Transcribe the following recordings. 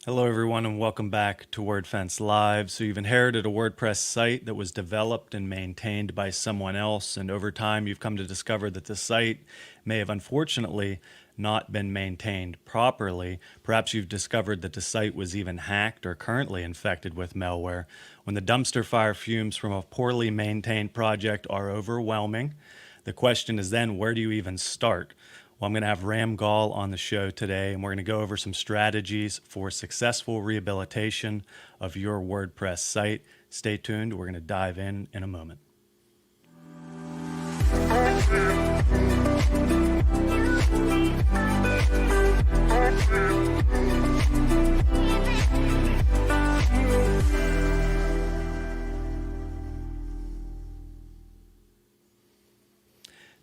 Hello everyone and welcome back to Wordfence Live. So you've inherited a WordPress site that was developed and maintained by someone else, and over time you've come to discover that the site may have unfortunately not been maintained properly. Perhaps you've discovered that the site was even hacked or currently infected with malware. When the dumpster fire fumes from a poorly maintained project are overwhelming, the question is then, where do you even start? Well, I'm going to have Ram Gall on the show today, and we're going to go over some strategies for successful rehabilitation of your WordPress site. Stay tuned. We're going to dive in a moment.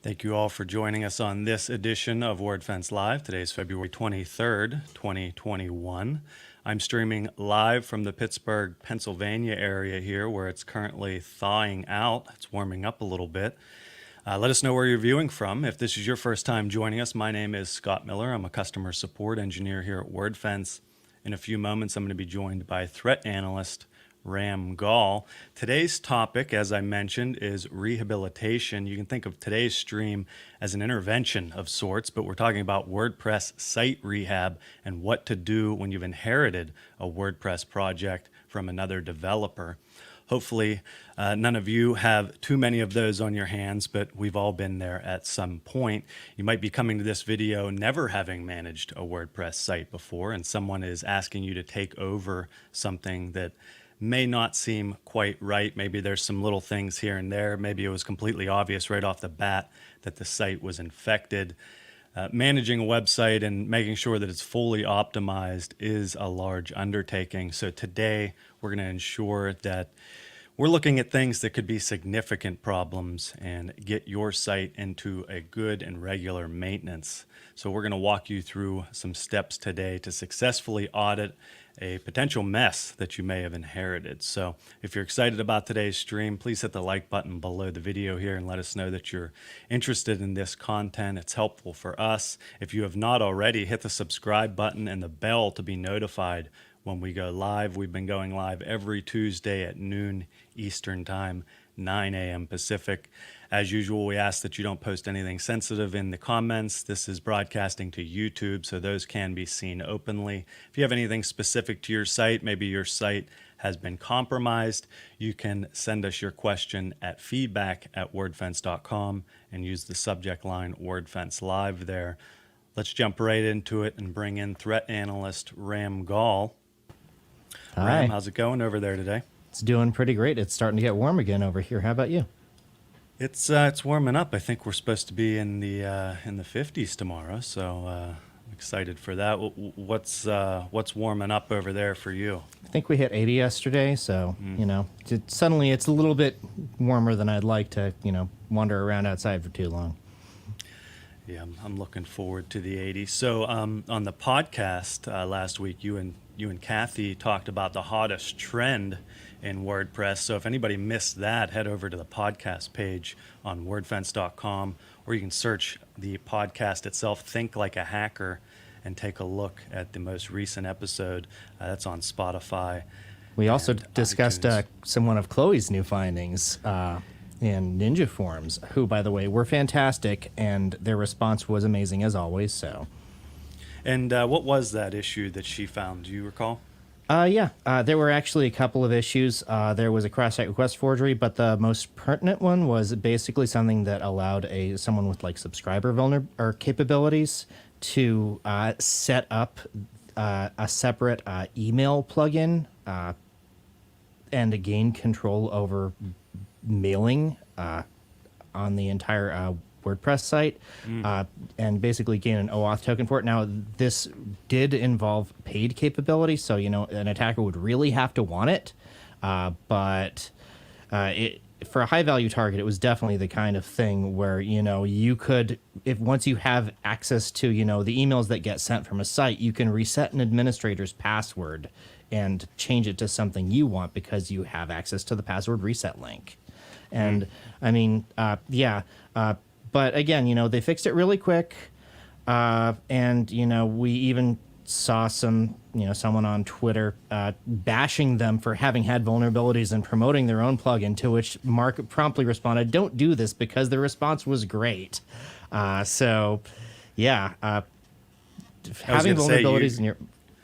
Thank you all for joining us on this edition of Wordfence Live. Today is February 23rd, 2021. I'm streaming live from the Pittsburgh, Pennsylvania area here where it's currently thawing out. It's warming up a little bit. Let us know where you're viewing from. If this is your first time joining us, my name is Scott Miller. I'm a customer support engineer here at Wordfence. In a few moments, I'm going to be joined by threat analyst Ram Gall. Today's topic, as I mentioned, is rehabilitation. You can think of today's stream as an intervention of sorts, but we're talking about WordPress site rehab and what to do when you've inherited a WordPress project from another developer. Hopefully, none of you have too many of those on your hands, but we've all been there at some point. You might be coming to this video never having managed a WordPress site before, and someone is asking you to take over something that may not seem quite right. Maybe there's some little things here and there. Maybe it was completely obvious right off the bat that the site was infected. Managing a website and making sure that it's fully optimized is a large undertaking. So today we're going to ensure that we're looking at things that could be significant problems and get your site into a good and regular maintenance. So we're going to walk you through some steps today to successfully audit a potential mess that you may have inherited. So if you're excited about today's stream, please hit the like button below the video here and let us know that you're interested in this content. It's helpful for us. If you have not already, hit the subscribe button and the bell to be notified when we go live. We've been going live every Tuesday at noon Eastern Time, 9 a.m. Pacific. As usual, we ask that you don't post anything sensitive in the comments. This is broadcasting to YouTube, so those can be seen openly. If you have anything specific to your site, maybe your site has been compromised, you can send us your question at feedback@wordfence.com and use the subject line Wordfence Live there. Let's jump right into it and bring in threat analyst Ram Gall. Hi. Ram, how's it going over there today? It's doing pretty great. It's starting to get warm again over here. How about you? It's warming up. I think we're supposed to be in the 50s tomorrow, so I'm excited for that. What's warming up over there for you? I think we hit 80 yesterday, so suddenly it's a little bit warmer than I'd like to wander around outside for too long. Yeah, I'm looking forward to the 80s. So on the podcast last week, you and Kathy talked about the hottest trend in WordPress. So if anybody missed that, head over to the podcast page on wordfence.com, or you can search the podcast itself, Think Like a Hacker, and take a look at the most recent episode. That's on Spotify. We also discussed some one of Chloe's new findings in Ninja Forms, who, by the way, were fantastic, and their response was amazing as always. So, and what was that issue that she found? Do you recall? There were actually a couple of issues. There was a cross-site request forgery, but the most pertinent one was basically something that allowed someone with like subscriber capabilities to set up a separate email plugin and to gain control over mailing on the entire WordPress site and basically gain an OAuth token for it. Now, this did involve paid capability, so an attacker would really have to want it, but for a high-value target, it was definitely the kind of thing where you could, if once you have access to the emails that get sent from a site, you can reset an administrator's password and change it to something you want because you have access to the password reset link. And but again, they fixed it really quick. And, we even saw someone on Twitter bashing them for having had vulnerabilities and promoting their own plugin, to which Mark promptly responded, "Don't do this," because the response was great. So, yeah, having vulnerabilities in your...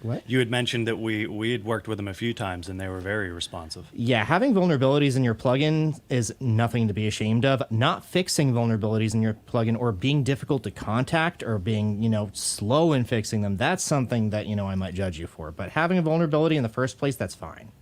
What? You had mentioned that we had worked with them a few times and they were very responsive. Yeah, having vulnerabilities in your plugin is nothing to be ashamed of. Not fixing vulnerabilities in your plugin or being difficult to contact or being, slow in fixing them, that's something that, I might judge you for. But having a vulnerability in the first place, that's fine.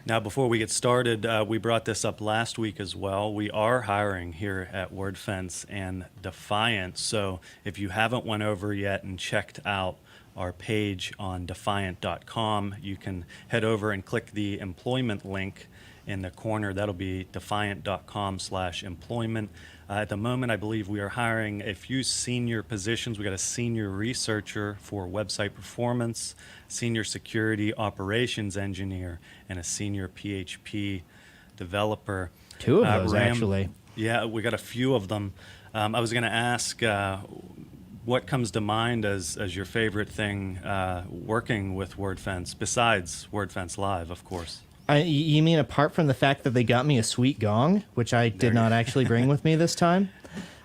Now, before we get started, we brought this up last week as well. We are hiring here at Wordfence and Defiant. So if you haven't went over yet and checked out our page on defiant.com, you can head over and click the employment link in the corner. That'll be defiant.com/employment. At the moment, I believe we are hiring a few senior positions. We got a senior researcher for website performance, senior security operations engineer, and a senior PHP developer. Two of those, actually. Yeah, we got a few of them. I was going to ask, what comes to mind as your favorite thing working with Wordfence, besides Wordfence Live, of course? You mean apart from the fact that they got me a sweet gong, which I did not actually bring with me this time?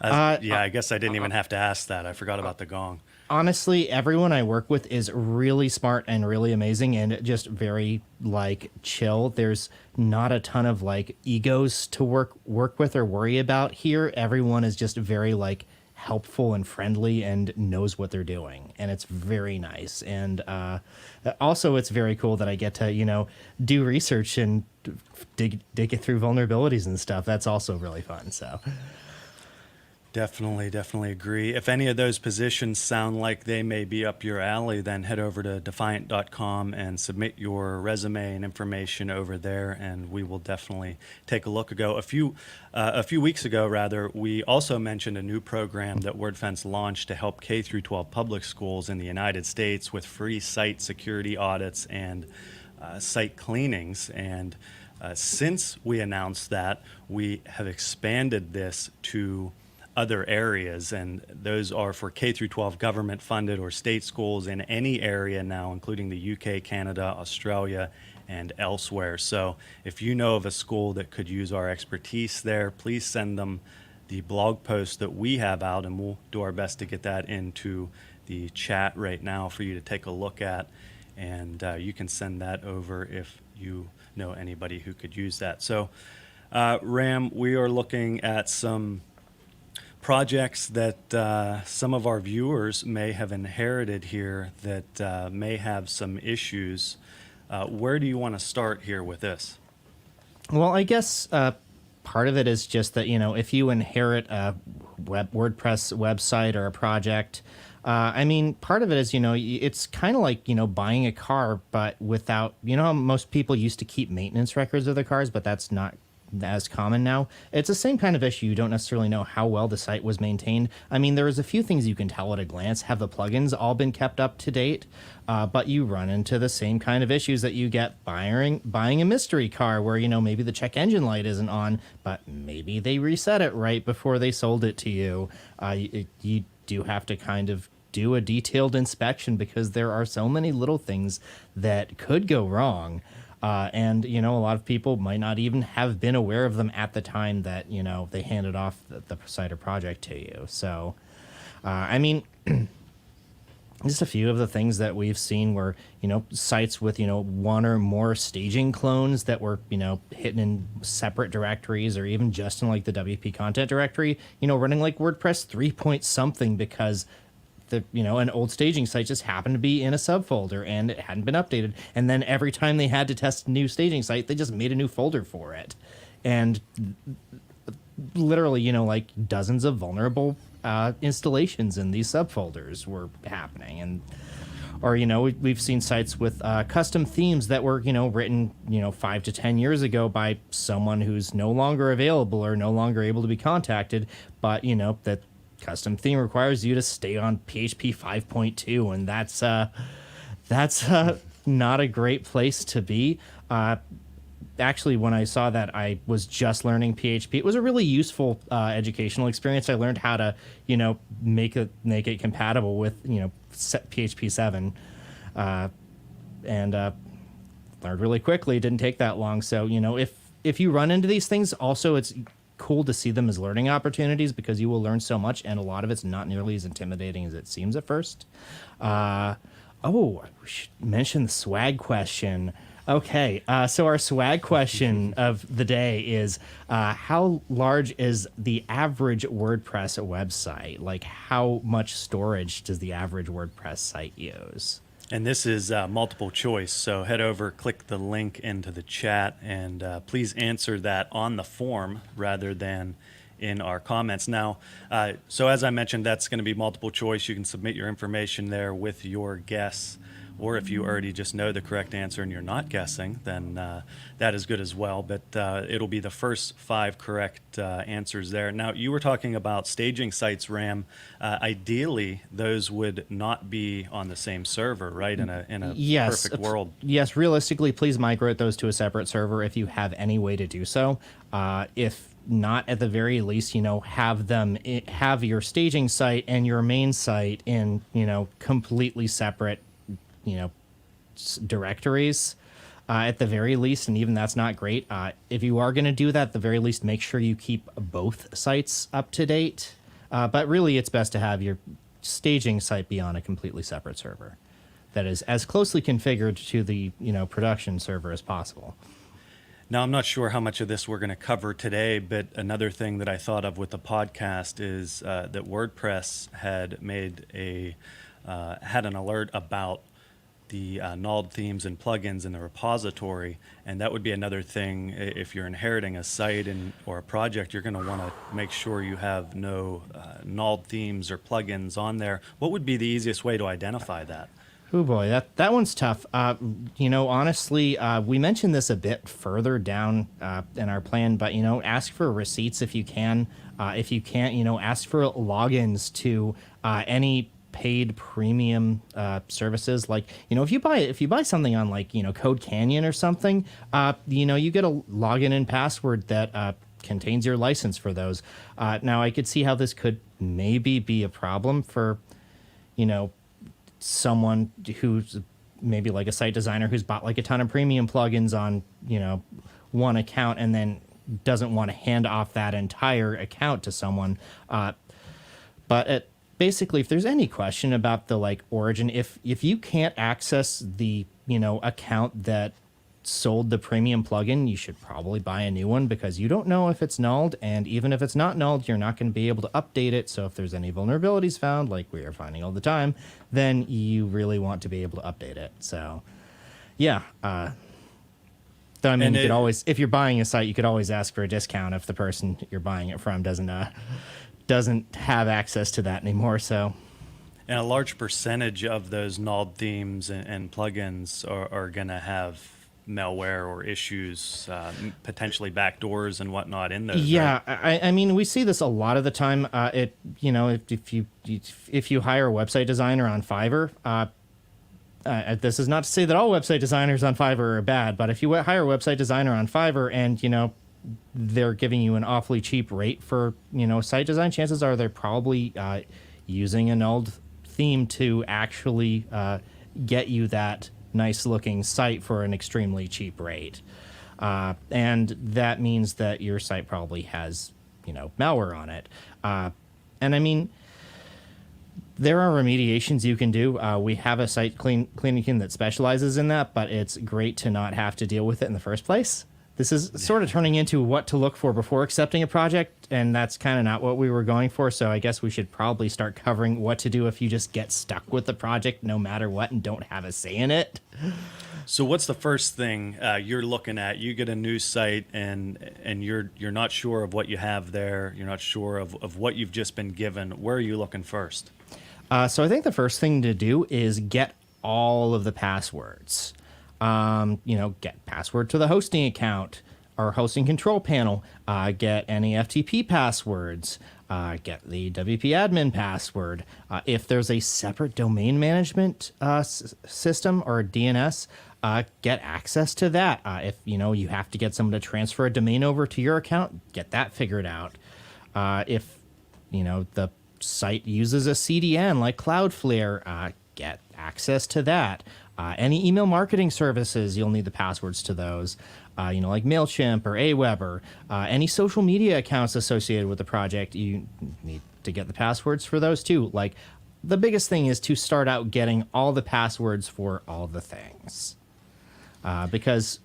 Yeah, I guess I didn't even have to ask that. I forgot about the gong. Honestly, everyone I work with is really smart and really amazing and just very, chill. There's not a ton of, egos to work with or worry about here. Everyone is just very, helpful and friendly and knows what they're doing, and it's very nice. And also it's very cool that I get to do research and dig it through vulnerabilities and stuff. That's also really fun. So Definitely agree. If any of those positions sound like they may be up your alley, then head over to defiant.com and submit your resume and information over there, and we will definitely take a look. A few weeks ago, we also mentioned a new program that Wordfence launched to help K through 12 public schools in the United States with free site security audits and site cleanings. And since we announced that, we have expanded this to other areas, and those are for K through 12 government funded or state schools in any area now, including the UK, Canada, Australia, and elsewhere. So if you know of a school that could use our expertise there, please send them the blog post that we have out, and we'll do our best to get that into the chat right now for you to take a look at. And you can send that over if you know anybody who could use that. So Ram, we are looking at some projects that some of our viewers may have inherited here that may have some issues. Where do you want to start here with this? Well, I guess part of it is just that, if you inherit a WordPress website or a project, part of it is, it's kind of like, buying a car, but without, how most people used to keep maintenance records of their cars, but that's not as common now. It's the same kind of issue. You don't necessarily know how well the site was maintained. There is a few things you can tell at a glance. Have the plugins all been kept up to date? But you run into the same kind of issues that you get buying a mystery car where, maybe the check engine light isn't on, but maybe they reset it right before they sold it to you. You do have to kind of do a detailed inspection because there are so many little things that could go wrong. And, a lot of people might not even have been aware of them at the time that, they handed off the site or project to you. So, just a few of the things that we've seen were, sites with, one or more staging clones that were, hidden in separate directories or even just in the WP content directory, running WordPress 3 point something because an old staging site just happened to be in a subfolder and it hadn't been updated. And then every time they had to test a new staging site, they just made a new folder for it. And literally, dozens of vulnerable installations in these subfolders were happening. And or, we've seen sites with custom themes that were, written, 5 to 10 years ago by someone who's no longer available or no longer able to be contacted, but, that custom theme requires you to stay on PHP 5.2, and that's not a great place to be. actually, when I saw that, I was just learning PHP. It was a really useful educational experience. I learned how to, make it compatible with, PHP 7, and learned really quickly. It didn't take that long. So, if you run into these things, also it's cool to see them as learning opportunities because you will learn so much, and a lot of it's not nearly as intimidating as it seems at first. We should mention the swag question. Okay, so our swag question of the day is, how large is the average WordPress website? Like, how much storage does the average WordPress site use? And this is multiple choice, so head over, click the link into the chat, and please answer that on the form rather than in our comments. Now, so as I mentioned, that's going to be multiple choice. You can submit your information there with your guess, or if you already just know the correct answer and you're not guessing, then that is good as well. But it'll be the first 5 correct answers there. Now, you were talking about staging sites, Ram. Ideally, those would not be on the same server, right? In a Yes, perfect world. Yes, realistically, please migrate those to a separate server if you have any way to do so. If not, at the very least, have your staging site and your main site in, completely separate directories at the very least, and even that's not great. If you are going to do that, at the very least, make sure you keep both sites up to date. But really, it's best to have your staging site be on a completely separate server that is as closely configured to the production server as possible. Now, I'm not sure how much of this we're going to cover today, but another thing that I thought of with the podcast is that WordPress had made had an alert about the Null Themes and plugins in the repository, and that would be another thing. If you're inheriting a site or a project, you're going to want to make sure you have no Null Themes or plugins on there. What would be the easiest way to identify that? Oh boy, that one's tough. Honestly, we mentioned this a bit further down in our plan, but ask for receipts if you can. If you can't, ask for logins to any paid premium services. Like, if you buy something on like Code Canyon or something, you get a login and password that contains your license for those. Now, I could see how this could maybe be a problem for someone who's maybe like a site designer who's bought like a ton of premium plugins on one account and then doesn't want to hand off that entire account to someone. But basically, if there's any question about the like origin, if you can't access the account that sold the premium plugin, you should probably buy a new one because you don't know if it's nulled, and even if it's not nulled, you're not going to be able to update it. So if there's any vulnerabilities found, like we are finding all the time, then you really want to be able to update it. So yeah, though, I mean, you could always, if you're buying a site, you could always ask for a discount if the person you're buying it from doesn't have access to that anymore. So, and a large percentage of those null themes and plugins are going to have malware or issues, potentially backdoors and whatnot in those. Yeah, right? I mean, we see this a lot of the time. If you hire a website designer on Fiverr, this is not to say that all website designers on Fiverr are bad, but if you hire a website designer on Fiverr and they're giving you an awfully cheap rate for site design, chances are they're probably using a nulled theme to actually get you that nice looking site for an extremely cheap rate. And that means that your site probably has, malware on it. And I mean, there are remediations you can do. We have a site cleaning team that specializes in that, but it's great to not have to deal with it in the first place. This is sort of turning into what to look for before accepting a project, and that's kind of not what we were going for. So I guess we should probably start covering what to do if you just get stuck with the project no matter what and don't have a say in it. So what's the first thing you're looking at? You get a new site and you're not sure of what you have there. You're not sure of what you've just been given. Where are you looking first? So I think the first thing to do is get all of the passwords. Get password to the hosting account or hosting control panel, get any FTP passwords, get the WP admin password. If there's a separate domain management system or DNS, get access to that. If you have to get someone to transfer a domain over to your account, get that figured out. If the site uses a CDN like Cloudflare, get access to that. Any email marketing services, you'll need the passwords to those. Like MailChimp or Aweber. Any social media accounts associated with the project, you need to get the passwords for those too. Like, the biggest thing is to start out getting all the passwords for all the things. Because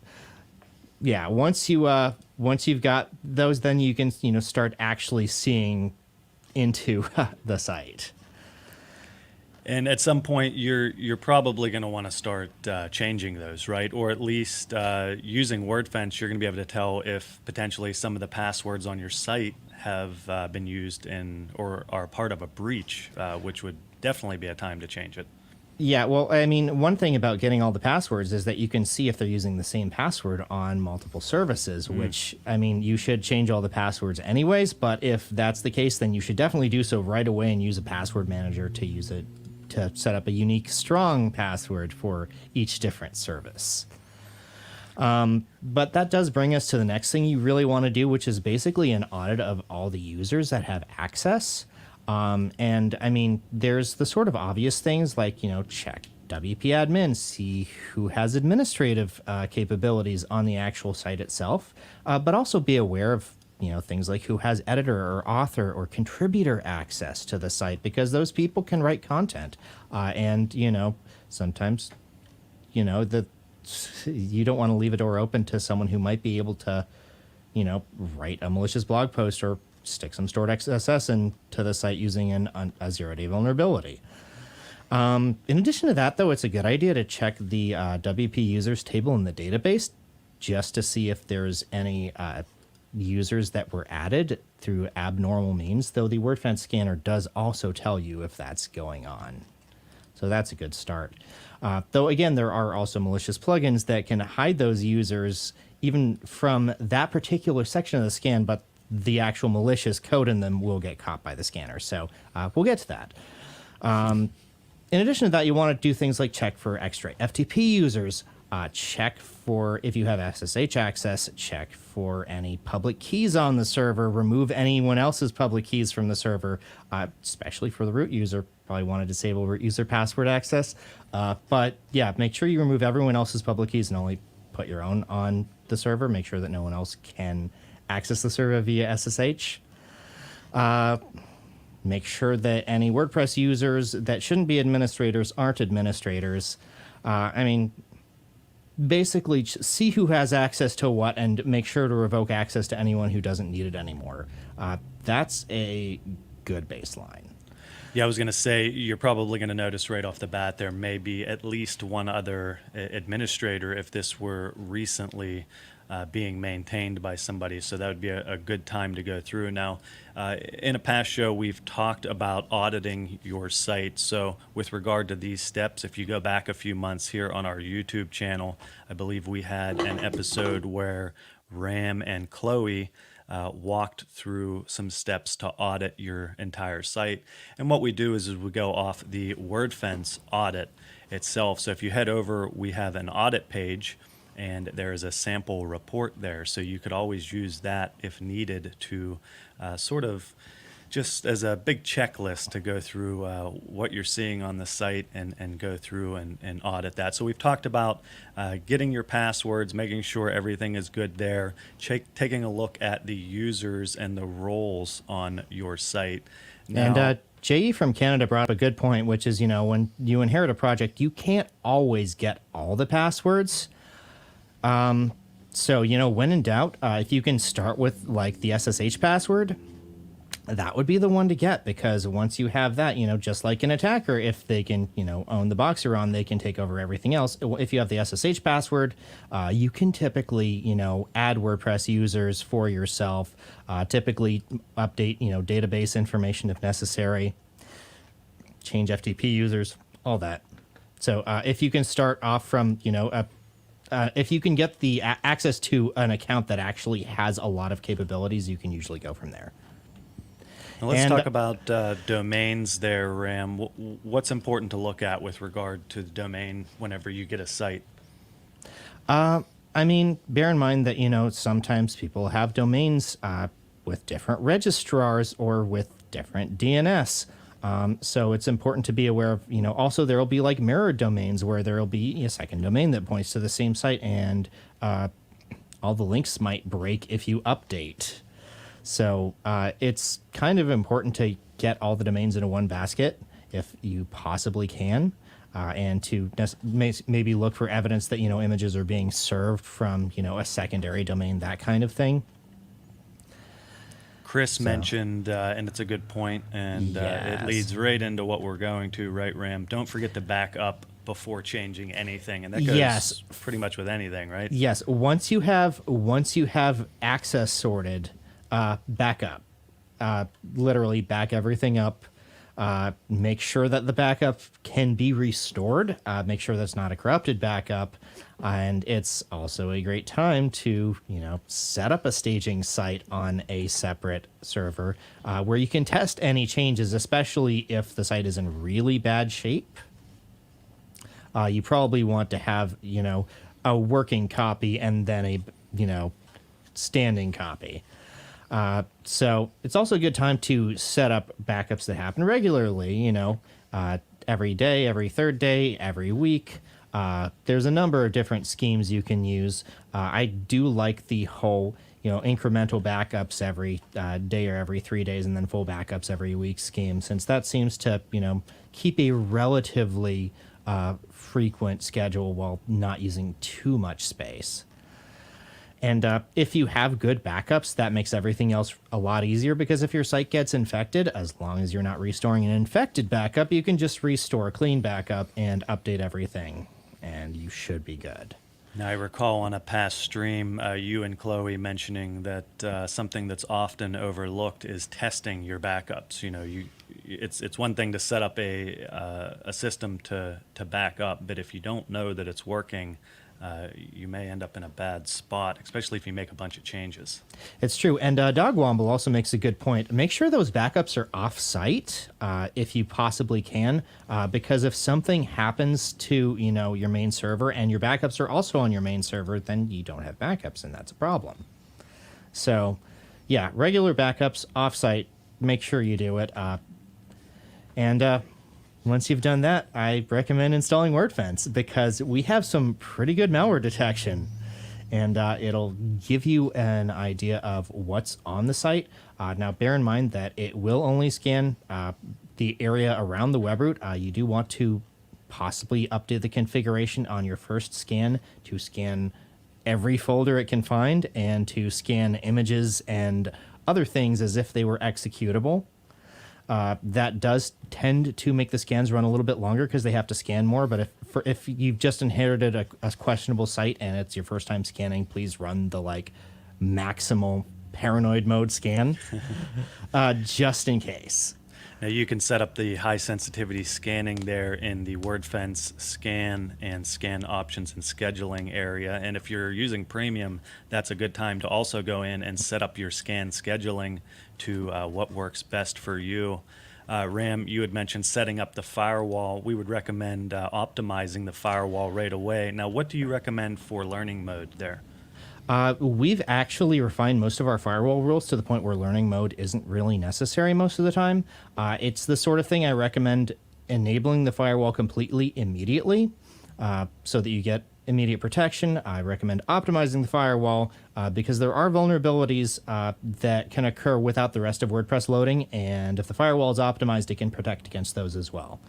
once you've got those, then you can start actually seeing into the site. And at some point, you're probably going to want to start changing those, right? Or at least using Wordfence, you're going to be able to tell if potentially some of the passwords on your site have been used in or are part of a breach, which would definitely be a time to change it. Yeah, well, I mean, one thing about getting all the passwords is that you can see if they're using the same password on multiple services, which, I mean, you should change all the passwords anyways, but if that's the case, then you should definitely do so right away and use a password manager to use it to set up a unique, strong password for each different service. But that does bring us to the next thing you really want to do, which is basically an audit of all the users that have access. And I mean, there's the sort of obvious things like, check WP admin, see who has administrative capabilities on the actual site itself, but also be aware of, things like who has editor or author or contributor access to the site, because those people can write content. And, sometimes, you don't want to leave a door open to someone who might be able to, write a malicious blog post or stick some stored XSS into the site using a zero-day vulnerability. In addition to that, though, it's a good idea to check the WP users table in the database just to see if there's any users that were added through abnormal means, though the Wordfence scanner does also tell you if that's going on. So that's a good start. Though, again, there are also malicious plugins that can hide those users even from that particular section of the scan, but the actual malicious code in them will get caught by the scanner. So we'll get to that. In addition to that, you want to do things like check for extra FTP users, check for if you have SSH access, check for any public keys on the server, remove anyone else's public keys from the server, especially for the root user. Probably want to disable root user password access. But yeah, make sure you remove everyone else's public keys and only put your own on the server. Make sure that no one else can access the server via SSH. Make sure that any WordPress users that shouldn't be administrators aren't administrators. I mean, basically see who has access to what and make sure to revoke access to anyone who doesn't need it anymore. That's a good baseline. Yeah, I was going to say, you're probably going to notice right off the bat there may be at least one other administrator if this were recently being maintained by somebody, so that would be a good time to go through. Now, in a past show, we've talked about auditing your site. So with regard to these steps, if you go back a few months here on our YouTube channel, I believe we had an episode where Ram and Chloe walked through some steps to audit your entire site. And what we do is we go off the Wordfence audit itself. So if you head over, we have an audit page, and there is a sample report there. So you could always use that if needed to sort of just as a big checklist to go through what you're seeing on the site and go through and audit that. So we've talked about getting your passwords, making sure everything is good there, taking a look at the users and the roles on your site. Now, And JE from Canada brought up a good point, which is, when you inherit a project, you can't always get all the passwords. So, when in doubt, if you can start with like the SSH password, that would be the one to get, because once you have that, just like an attacker, if they can, own the box you're on, they can take over everything else. If you have the SSH password, you can typically, add WordPress users for yourself, typically update, database information if necessary, change FTP users, all that. So if you can start off from, if you can get the access to an account that actually has a lot of capabilities, you can usually go from there. now let's talk about domains there, Ram. What's important to look at with regard to the domain whenever you get a site? I mean, bear in mind that, sometimes people have domains with different registrars or with different DNS. So it's important to be aware of, also there will be like mirrored domains where there will be a second domain that points to the same site, and all the links might break if you update. So it's kind of important to get all the domains into one basket if you possibly can. And to maybe look for evidence that, images are being served from, a secondary domain, that kind of thing. Chris mentioned, and it's a good point, and Yes. it leads right into what we're going to, right, Ram? Don't forget to back up before changing anything, and that goes Yes. pretty much with anything, right? Yes, once you have access sorted, back up. Literally back everything up. Make sure that the backup can be restored. Make sure that's not a corrupted backup. And it's also a great time to, set up a staging site on a separate server where you can test any changes, especially if the site is in really bad shape. You probably want to have, a working copy and then a, standing copy. So it's also a good time to set up backups that happen regularly, every day, every third day, every week. There's a number of different schemes you can use. I do like the whole, incremental backups every day or every 3 days and then full backups every week scheme, since that seems to, keep a relatively frequent schedule while not using too much space. And if you have good backups, that makes everything else a lot easier, because if your site gets infected, as long as you're not restoring an infected backup, you can just restore a clean backup and update everything, and you should be good. Now, I recall on a past stream, you and Chloe mentioning that something that's often overlooked is testing your backups. It's one thing to set up a system to back up, but if you don't know that it's working, you may end up in a bad spot, especially if you make a bunch of changes. It's true. And Dogwomble also makes a good point. Make sure those backups are off-site if you possibly can, because if something happens to, your main server and your backups are also on your main server, then you don't have backups, and that's a problem. So, yeah, regular backups off-site, make sure you do it. Once you've done that, I recommend installing Wordfence, because we have some pretty good malware detection, and it'll give you an idea of what's on the site. Now, bear in mind that it will only scan the area around the web root. You do want to possibly update the configuration on your first scan to scan every folder it can find and to scan images and other things as if they were executable. That does tend to make the scans run a little bit longer because they have to scan more. But if you've just inherited a questionable site and it's your first time scanning, please run the maximal paranoid mode scan, just in case. Now, you can set up the high sensitivity scanning there in the Wordfence scan and scan options and scheduling area. And if you're using Premium, that's a good time to also go in and set up your scan scheduling to what works best for you. Ram, you had mentioned setting up the firewall. We would recommend optimizing the firewall right away. Now, what do you recommend for learning mode there? We've actually refined most of our firewall rules to the point where learning mode isn't really necessary most of the time. It's the sort of thing I recommend enabling the firewall completely immediately so that you get immediate protection. I recommend optimizing the firewall because there are vulnerabilities that can occur without the rest of WordPress loading, and if the firewall is optimized, it can protect against those as well.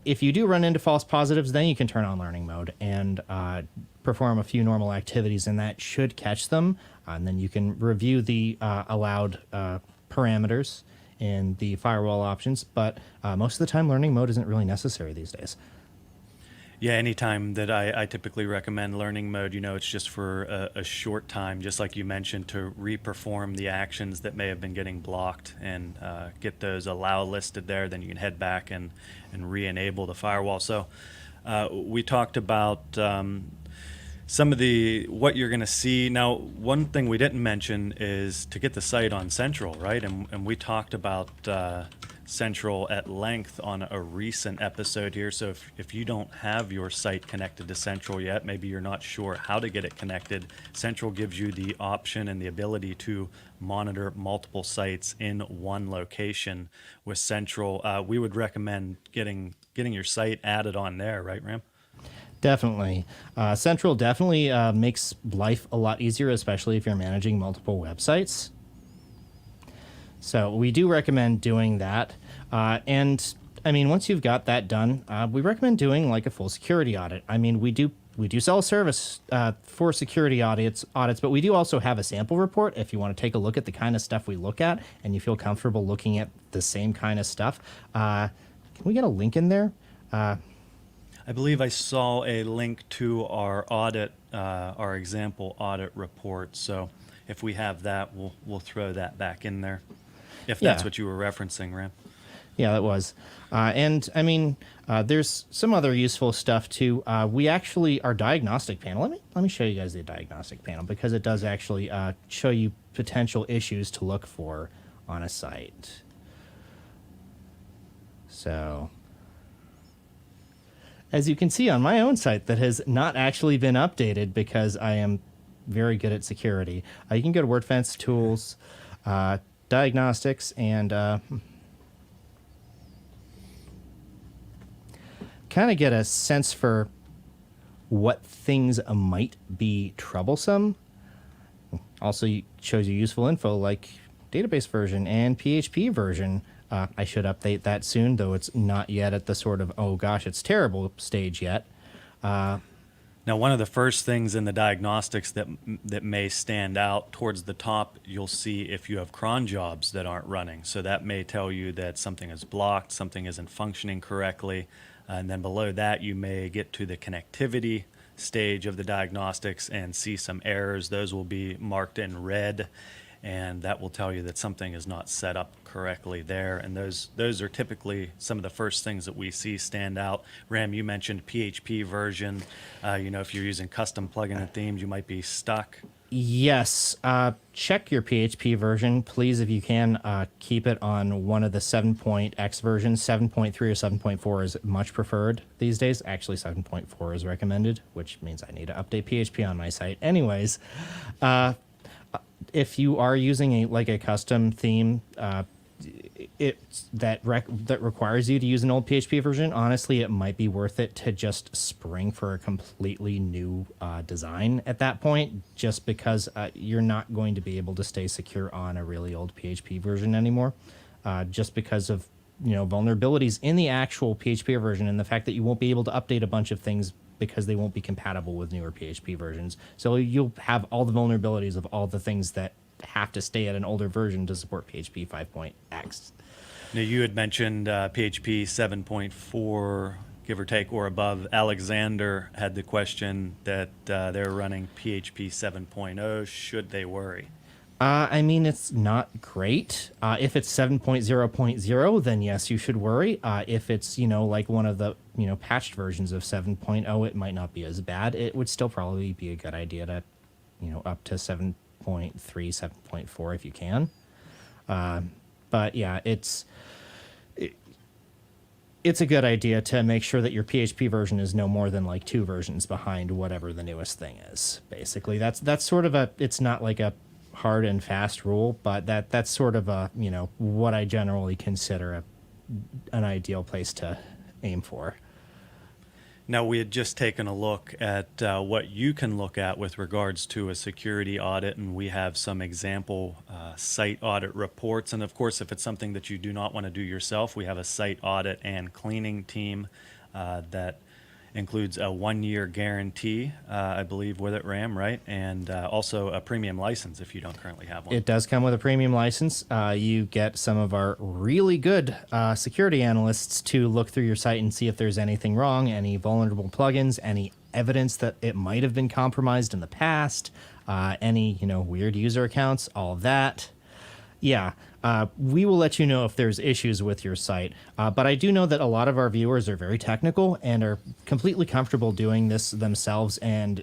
If you do run into false positives, then you can turn on learning mode and perform a few normal activities, and that should catch them. And then you can review the allowed parameters in the firewall options. But most of the time, learning mode isn't really necessary these days. Yeah, anytime that I typically recommend learning mode, it's just for a short time, just like you mentioned, to reperform the actions that may have been getting blocked and get those allow listed there. Then you can head back and re-enable the firewall. So we talked about some of what you're going to see. Now, one thing we didn't mention is to get the site on Central, right? And we talked about Central at length on a recent episode here. So if you don't have your site connected to Central yet, maybe you're not sure how to get it connected, Central gives you the option and the ability to monitor multiple sites in one location. With Central, we would recommend getting your site added on there, right, Ram? Definitely. Central definitely makes life a lot easier, especially if you're managing multiple websites. So we do recommend doing that. And I mean, once you've got that done, we recommend doing like a full security audit. I mean, we do sell a service for security audits, but we do also have a sample report if you want to take a look at the kind of stuff we look at and you feel comfortable looking at the same kind of stuff. Can we get a link in there? I believe I saw a link to our audit, our example audit report. So if we have that, we'll throw that back in there. If that's what you were referencing, Ram. Yeah, that was. And I mean, there's some other useful stuff too. We actually, our diagnostic panel, let me show you guys the diagnostic panel because it does actually show you potential issues to look for on a site. So, as you can see on my own site that has not actually been updated because I am very good at security, you can go to Wordfence Tools, Diagnostics, and kind of get a sense for what things might be troublesome. Also shows you useful info like database version and PHP version. I should update that soon, though it's not yet at the sort of, oh gosh, it's terrible stage yet. Now, one of the first things in the diagnostics that may stand out towards the top, you'll see if you have cron jobs that aren't running. So that may tell you that something is blocked, something isn't functioning correctly. And then below that, you may get to the connectivity stage of the diagnostics and see some errors. Those will be marked in red, and that will tell you that something is not set up correctly there. And those are typically some of the first things that we see stand out. Ram, you mentioned PHP version. If you're using custom plugin and themes, you might be stuck. Yes. Check your PHP version, please, if you can. Keep it on one of the 7.x versions. 7.3 or 7.4 is much preferred these days. Actually, 7.4 is recommended, which means I need to update PHP on my site. Anyways, if you are using a custom theme that requires you to use an old PHP version, honestly, it might be worth it to just spring for a completely new design at that point, just because you're not going to be able to stay secure on a really old PHP version anymore, just because of vulnerabilities in the actual PHP version and the fact that you won't be able to update a bunch of things because they won't be compatible with newer PHP versions. So you'll have all the vulnerabilities of all the things that have to stay at an older version to support PHP 5.x. Now, you had mentioned PHP 7.4, give or take, or above. Alexander had the question that they're running PHP 7.0. Should they worry? I mean, it's not great. If it's 7.0.0, then yes, you should worry. If it's, like one of the, patched versions of 7.0, it might not be as bad. It would still probably be a good idea to, up to 7.3, 7.4 if you can. But yeah, it's a good idea to make sure that your PHP version is no more than like 2 versions behind whatever the newest thing is. Basically, that's sort of it's not like a hard and fast rule, but that's sort of what I generally consider an ideal place to aim for. Now, we had just taken a look at what you can look at with regards to a security audit, and we have some example site audit reports. And of course, if it's something that you do not want to do yourself, we have a site audit and cleaning team that includes a 1-year guarantee, I believe, with it, Ram, right? And also a premium license if you don't currently have one. It does come with a premium license. You get some of our really good security analysts to look through your site and see if there's anything wrong, any vulnerable plugins, any evidence that it might have been compromised in the past, any weird user accounts, all of that. Yeah. We will let you know if there's issues with your site. But I do know that a lot of our viewers are very technical and are completely comfortable doing this themselves. And,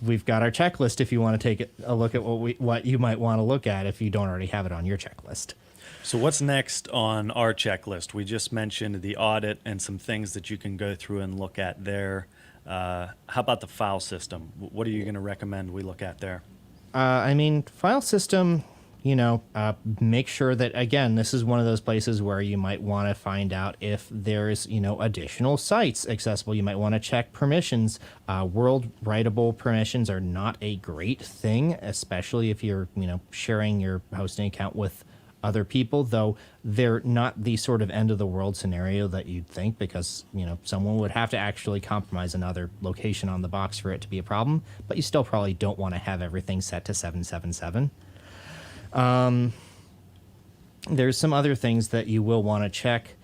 we've got our checklist if you want to take a look at what you might want to look at if you don't already have it on your checklist. So what's next on our checklist? We just mentioned the audit and some things that you can go through and look at there. How about the file system? What are you going to recommend we look at there? File system, make sure that, again, this is one of those places where you might want to find out if there's, additional sites accessible. You might want to check permissions. World writable permissions are not a great thing, especially if you're, sharing your hosting account with other people, though they're not the sort of end of the world scenario that you'd think, because someone would have to actually compromise another location on the box for it to be a problem, but you still probably don't want to have everything set to 777. There's some other things that you will want to check.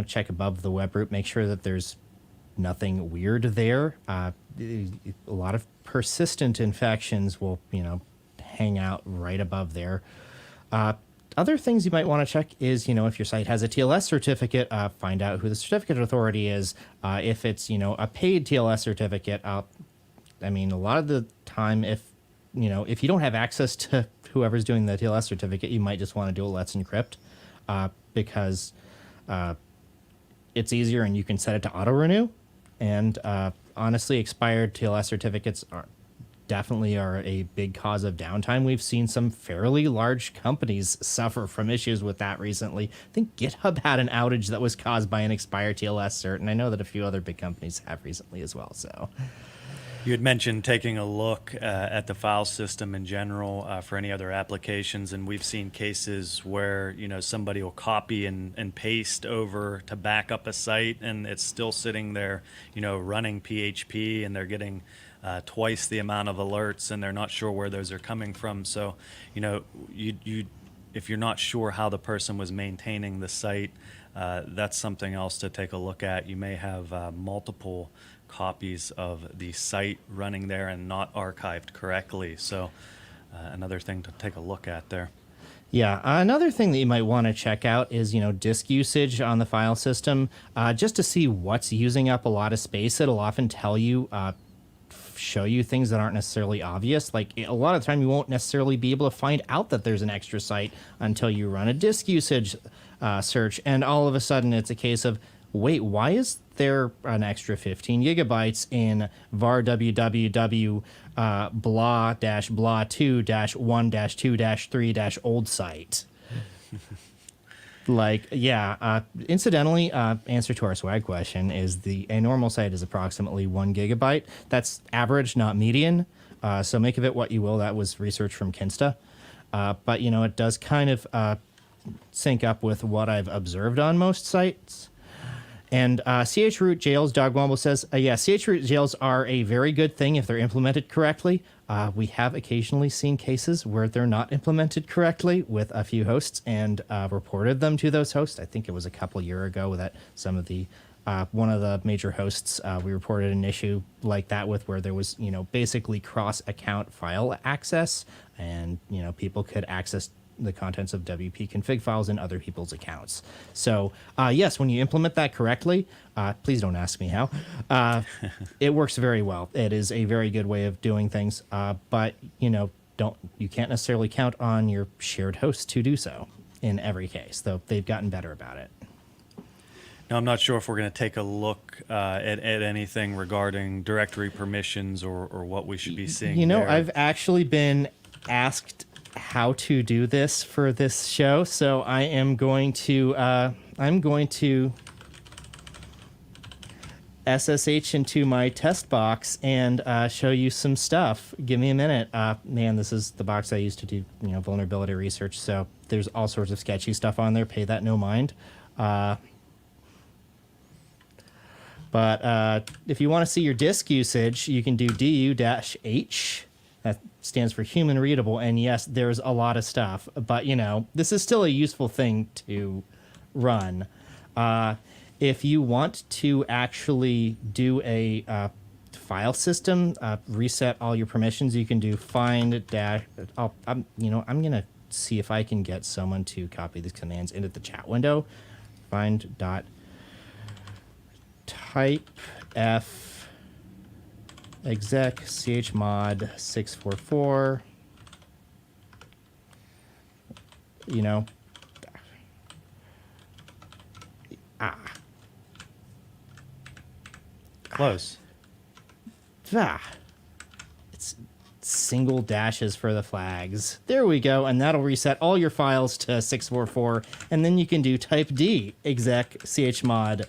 Check above the web root, make sure that there's nothing weird there. A lot of persistent infections will hang out right above there. Other things you might want to check is, if your site has a TLS certificate, find out who the certificate authority is. If it's, a paid TLS certificate, a lot of the time, if you don't have access to whoever's doing the TLS certificate, you might just want to do a Let's Encrypt, because it's easier and you can set it to auto renew. And honestly, expired TLS certificates definitely are a big cause of downtime. We've seen some fairly large companies suffer from issues with that recently. I think GitHub had an outage that was caused by an expired TLS cert, and I know that a few other big companies have recently as well. So, you had mentioned taking a look at the file system in general for any other applications, and we've seen cases where somebody will copy and paste over to back up a site, and it's still sitting there, running PHP, and they're getting twice the amount of alerts, and they're not sure where those are coming from. So, if you're not sure how the person was maintaining the site, that's something else to take a look at. You may have multiple copies of the site running there and not archived correctly. So, another thing to take a look at there. Yeah, another thing that you might want to check out is, disk usage on the file system, just to see what's using up a lot of space. It'll often tell you, show you things that aren't necessarily obvious. Like, a lot of the time you won't necessarily be able to find out that there's an extra site until you run a disk usage search, and all of a sudden it's a case of, wait, why is there an extra 15 gigabytes in var www blah blah 2 1 2 3 old site? Incidentally, answer to our swag question is a normal site is approximately 1 gigabyte. That's average, not median. So make of it what you will. That was research from Kinsta. But, it does kind of sync up with what I've observed on most sites. And chroot jails, Dog Womble says, chroot jails are a very good thing if they're implemented correctly. We have occasionally seen cases where they're not implemented correctly with a few hosts, and reported them to those hosts. I think it was a couple years ago that some of the one of the major hosts, we reported an issue like that with, where there was basically cross-account file access, and people could access the contents of WP config files in other people's accounts. So yes, when you implement that correctly, please don't ask me how, it works very well. It is a very good way of doing things, but you can't necessarily count on your shared host to do so in every case, though they've gotten better about it. Now, I'm not sure if we're going to take a look at anything regarding directory permissions or what we should be seeing there. I've actually been asked how to do this for this show, so I am going to SSH into my test box and show you some stuff. Give me a minute. Man, this is the box I use to do vulnerability research, so there's all sorts of sketchy stuff on there. Pay that no mind. But if you want to see your disk usage, you can do du-h. That stands for human readable, and yes, there's a lot of stuff, but this is still a useful thing to run. If you want to actually do a file system, reset all your permissions, you can do find dash. I'm gonna see if I can get someone to copy these commands into the chat window. Find dot type f exec chmod 644. You know, Close. It's single dashes for the flags. There we go, and that'll reset all your files to 644, and then you can do type D exec chmod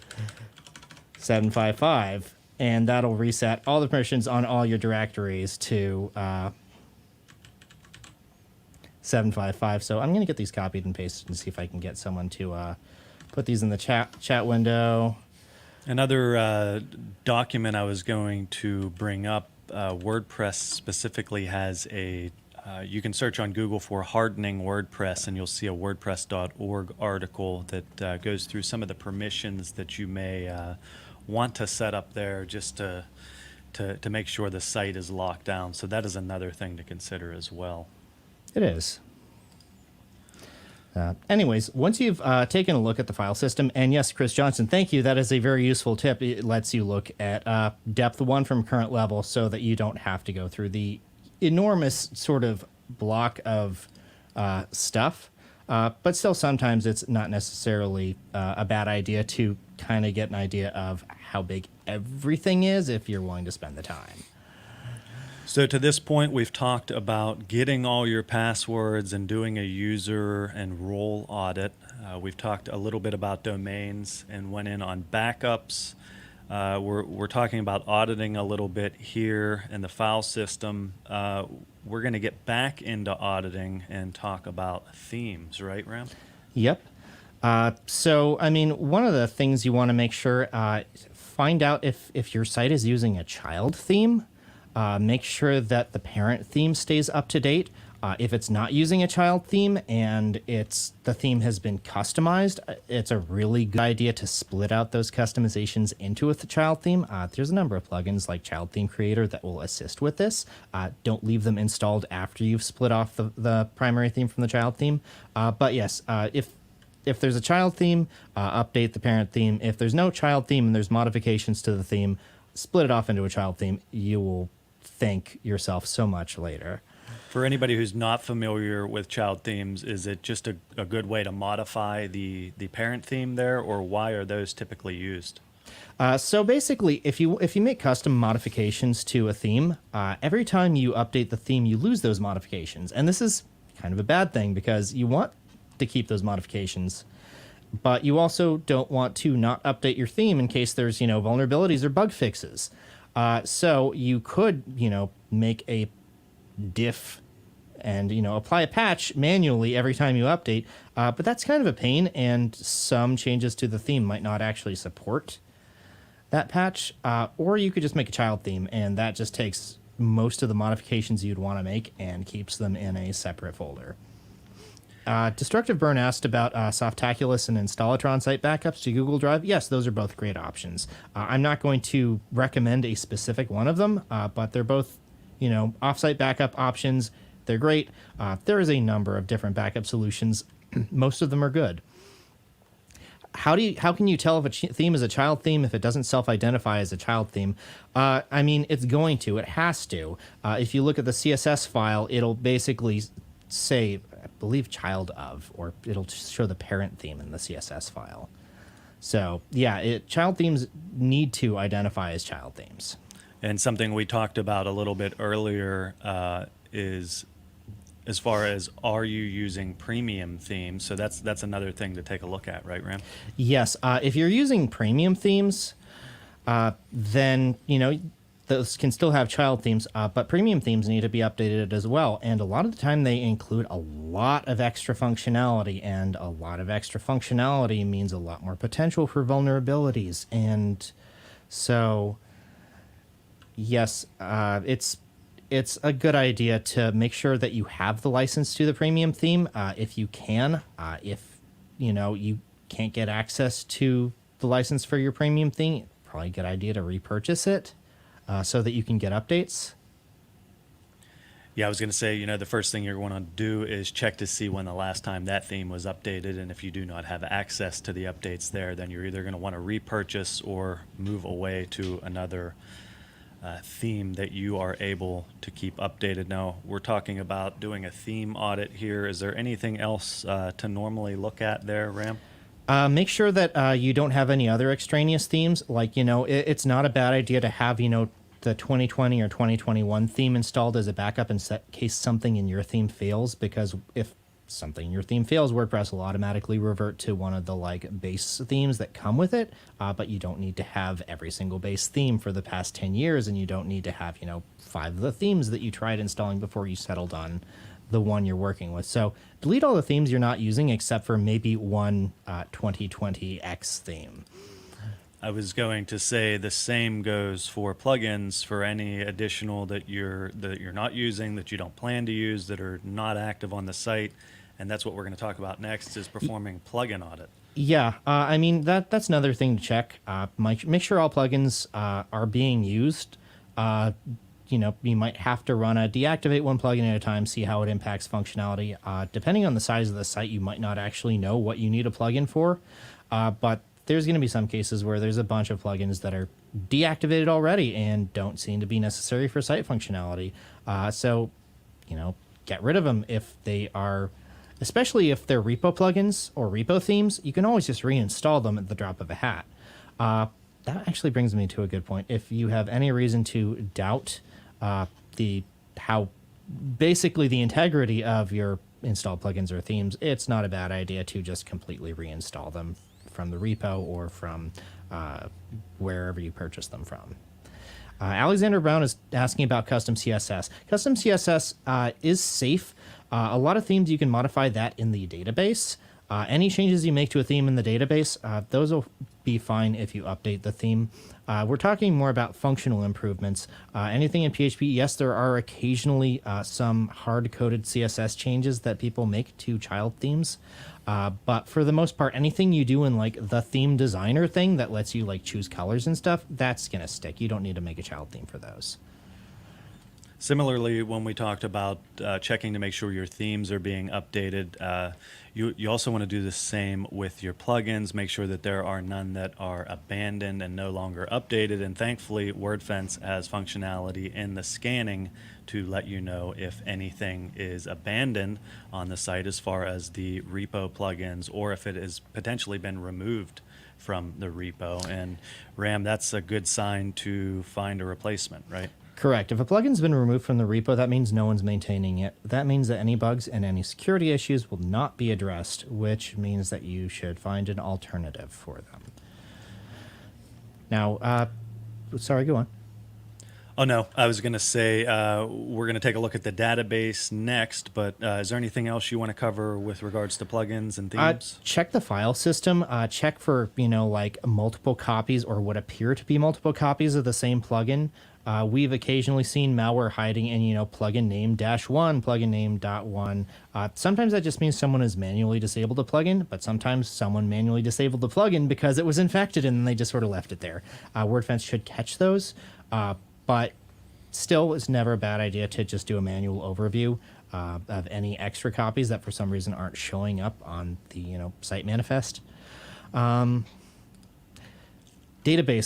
755, and that'll reset all the permissions on all your directories to 755. So I'm going to get these copied and pasted and see if I can get someone to put these in the chat window. Another document I was going to bring up, WordPress specifically has a, you can search on Google for hardening WordPress, and you'll see a WordPress.org article that goes through some of the permissions that you may want to set up there just to make sure the site is locked down. So that is another thing to consider as well. It is. Anyways, once you've taken a look at the file system, and yes, Chris Johnson, thank you. That is a very useful tip. It lets you look at depth 1 from current level so that you don't have to go through the enormous sort of block of stuff. But still, sometimes it's not necessarily a bad idea to kind of get an idea of how big everything is if you're willing to spend the time. So to this point, we've talked about getting all your passwords and doing a user and role audit. We've talked a little bit about domains and went in on backups. We're talking about auditing a little bit here in the file system. We're going to get back into auditing and talk about themes, right, Ram? Yep. So, I mean, one of the things you want to make sure, find out if your site is using a child theme. Make sure that the parent theme stays up to date. If it's not using a child theme and the theme has been customized, it's a really good idea to split out those customizations into a child theme. There's a number of plugins like Child Theme Creator that will assist with this. Don't leave them installed after you've split off the primary theme from the child theme. But yes, if there's a child theme, update the parent theme. If there's no child theme and there's modifications to the theme, split it off into a child theme. You will thank yourself so much later. For anybody who's not familiar with child themes, is it just a good way to modify the parent theme there, or why are those typically used? So basically, if you make custom modifications to a theme, every time you update the theme, you lose those modifications. And this is kind of a bad thing because you want to keep those modifications, but you also don't want to not update your theme in case there's, vulnerabilities or bug fixes. So you could, make a diff and, apply a patch manually every time you update. But that's kind of a pain, and some changes to the theme might not actually support that patch. Or you could just make a child theme, and that just takes most of the modifications you'd want to make and keeps them in a separate folder. Destructive Burn asked about Softaculous and Installatron site backups to Google Drive. Yes, those are both great options. I'm not going to recommend a specific one of them, but they're both, offsite backup options. They're great. There is a number of different backup solutions. Most of them are good. How can you tell if a theme is a child theme if it doesn't self-identify as a child theme? I mean, it's going to. It has to. If you look at the CSS file, it'll basically say, I believe, child of, or it'll show the parent theme in the CSS file. So yeah, child themes need to identify as child themes. And something we talked about a little bit earlier is as far as, are you using premium themes? So that's another thing to take a look at, right, Ram? Yes. If you're using premium themes, then, those can still have child themes, but premium themes need to be updated as well. And a lot of the time they include a lot of extra functionality, and a lot of extra functionality means a lot more potential for vulnerabilities. And so, yes, it's a good idea to make sure that you have the license to the premium theme if you can. If you can't get access to the license for your premium theme, probably a good idea to repurchase it so that you can get updates. Yeah, I was going to say, the first thing you're going to do is check to see when the last time that theme was updated, and if you do not have access to the updates there, then you're either going to want to repurchase or move away to another theme that you are able to keep updated. Now, we're talking about doing a theme audit here. Is there anything else to normally look at there, Ram? Make sure that you don't have any other extraneous themes. Like, it's not a bad idea to have, the 2020 or 2021 theme installed as a backup in case something in your theme fails, because if something in your theme fails, WordPress will automatically revert to one of the base themes that come with it. But you don't need to have every single base theme for the past 10 years, and you don't need to have, 5 of the themes that you tried installing before you settled on the one you're working with. So delete all the themes you're not using except for maybe one 2020X theme. I was going to say the same goes for plugins, for any additional that you're not using, that you don't plan to use, that are not active on the site. And that's what we're going to talk about next, is performing plugin audit. Yeah, I mean, that's another thing to check. Make sure all plugins are being used. You might have to deactivate one plugin at a time, see how it impacts functionality. Depending on the size of the site, you might not actually know what you need a plugin for. But there's going to be some cases where there's a bunch of plugins that are deactivated already and don't seem to be necessary for site functionality. So, get rid of them if they are, especially if they're repo plugins or repo themes. You can always just reinstall them at the drop of a hat. That actually brings me to a good point. If you have any reason to doubt basically the integrity of your installed plugins or themes, it's not a bad idea to just completely reinstall them from the repo or from wherever you purchase them from. Alexander Brown is asking about custom CSS. Custom CSS is safe. A lot of themes you can modify that in the database. Any changes you make to a theme in the database, those will be fine if you update the theme. We're talking more about functional improvements. Anything in PHP, yes, there are occasionally some hard-coded CSS changes that people make to child themes. But for the most part, anything you do in the theme designer thing that lets you choose colors and stuff, that's going to stick. You don't need to make a child theme for those. Similarly, when we talked about checking to make sure your themes are being updated, you also want to do the same with your plugins. Make sure that there are none that are abandoned and no longer updated. And thankfully, Wordfence has functionality in the scanning to let you know if anything is abandoned on the site as far as the repo plugins, or if it has potentially been removed from the repo. And Ram, that's a good sign to find a replacement, right? Correct. If a plugin's been removed from the repo, that means no one's maintaining it. That means that any bugs and any security issues will not be addressed, which means that you should find an alternative for them. Now, sorry, go on. Oh, no, I was going to say we're going to take a look at the database next, but is there anything else you want to cover with regards to plugins and themes? Check the file system. Check for, multiple copies or what appear to be multiple copies of the same plugin. We've occasionally seen malware hiding in, plugin name -1, plugin name .1. Sometimes that just means someone has manually disabled a plugin, but sometimes someone manually disabled the plugin because it was infected and they just sort of left it there. Wordfence should catch those, but still, it's never a bad idea to just do a manual overview of any extra copies that for some reason aren't showing up on the site manifest. Database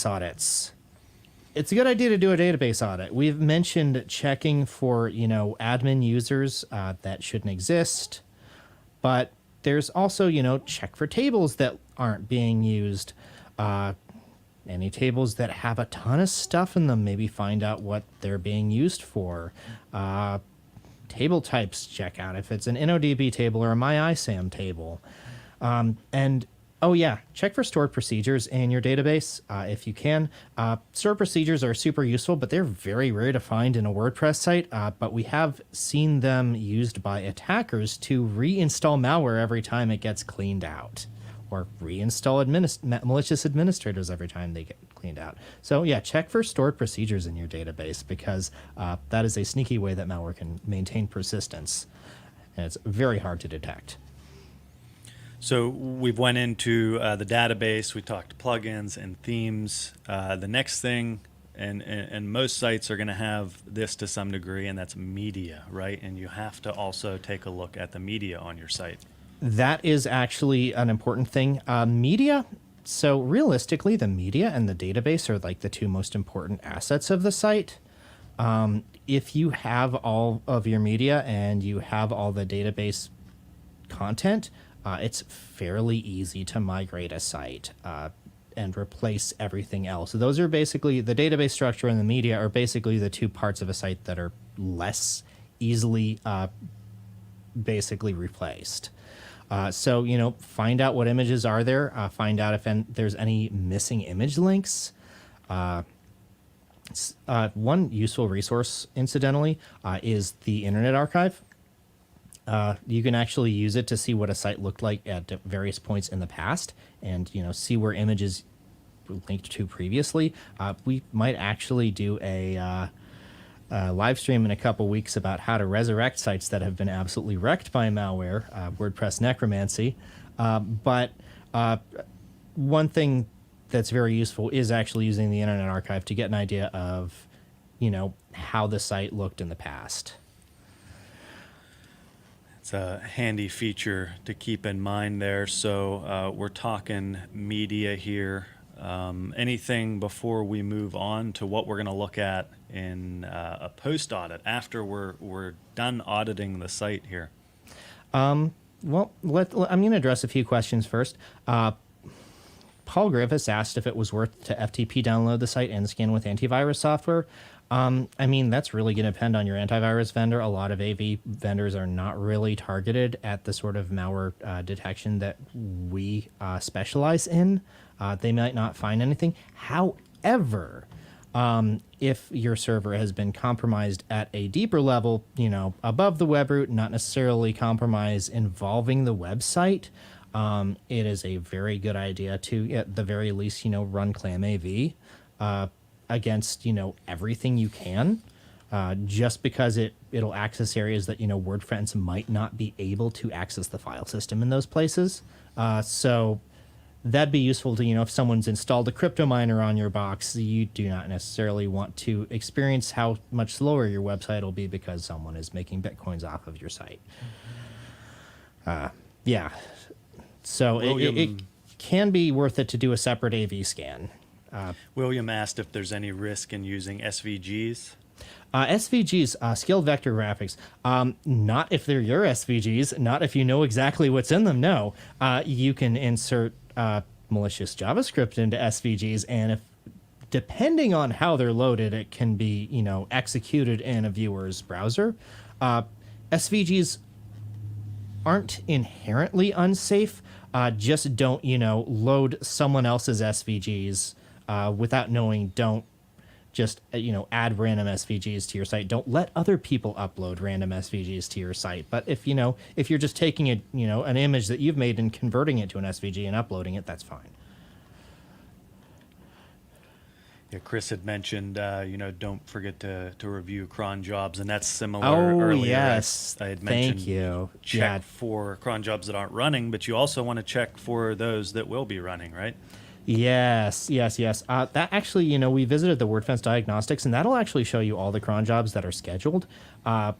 audits. It's a good idea to do a database audit. We've mentioned checking for, admin users that shouldn't exist, but there's also, check for tables that aren't being used. Any tables that have a ton of stuff in them, maybe find out what they're being used for. Table types, check out if it's an InnoDB table or a MyISAM table. And oh yeah, check for stored procedures in your database if you can. Stored procedures are super useful, but they're very rare to find in a WordPress site. But we have seen them used by attackers to reinstall malware every time it gets cleaned out, or reinstall malicious administrators every time they get cleaned out. So yeah, check for stored procedures in your database, because that is a sneaky way that malware can maintain persistence, and it's very hard to detect. So we've went into the database, we talked plugins and themes. The next thing, and most sites are going to have this to some degree, and that's media, right? And you have to also take a look at the media on your site. That is actually an important thing. Media, So realistically, the media and the database are like the two most important assets of the site. If you have all of your media and you have all the database content, it's fairly easy to migrate a site and replace everything else. So those are basically the database structure and the media are basically the two parts of a site that are less easily basically replaced. So, find out what images are there, find out if there's any missing image links. One useful resource, incidentally, is the Internet Archive. You can actually use it to see what a site looked like at various points in the past and, see where images were linked to previously. We might actually do a live stream in a couple weeks about how to resurrect sites that have been absolutely wrecked by malware, WordPress necromancy. But one thing that's very useful is actually using the Internet Archive to get an idea of, how the site looked in the past. It's a handy feature to keep in mind there. So we're talking media here. Anything before we move on to what we're going to look at in a post audit after we're done auditing the site here? Well, I'm going to address a few questions first. Paul Griffiths asked if it was worth to FTP download the site and scan with antivirus software. That's really going to depend on your antivirus vendor. A lot of AV vendors are not really targeted at the sort of malware detection that we specialize in. They might not find anything. However, if your server has been compromised at a deeper level, above the web root, not necessarily compromise involving the website, it is a very good idea to, at the very least, run ClamAV against, everything you can, just because it'll access areas that, Wordfence might not be able to access the file system in those places. So that'd be useful to, if someone's installed a crypto miner on your box, you do not necessarily want to experience how much slower your website will be because someone is making Bitcoins off of your site. Yeah. So it can be worth it to do a separate AV scan. William asked if there's any risk in using SVGs. SVGs, scaled vector graphics, not if they're your SVGs, not if you know exactly what's in them, no. You can insert malicious JavaScript into SVGs, and if depending on how they're loaded, it can be, executed in a viewer's browser. SVGs aren't inherently unsafe. Just don't, load someone else's SVGs without knowing. Don't just, add random SVGs to your site. Don't let other people upload random SVGs to your site. But if, if you're just taking it, an image that you've made and converting it to an SVG and uploading it, that's fine. Yeah, Chris had mentioned, don't forget to review cron jobs, and that's similar earlier. Yes. I had mentioned Thank you. check for cron jobs that aren't running, but you also want to check for those that will be running, right? Yes. That actually, we visited the Wordfence diagnostics, and that'll actually show you all the cron jobs that are scheduled.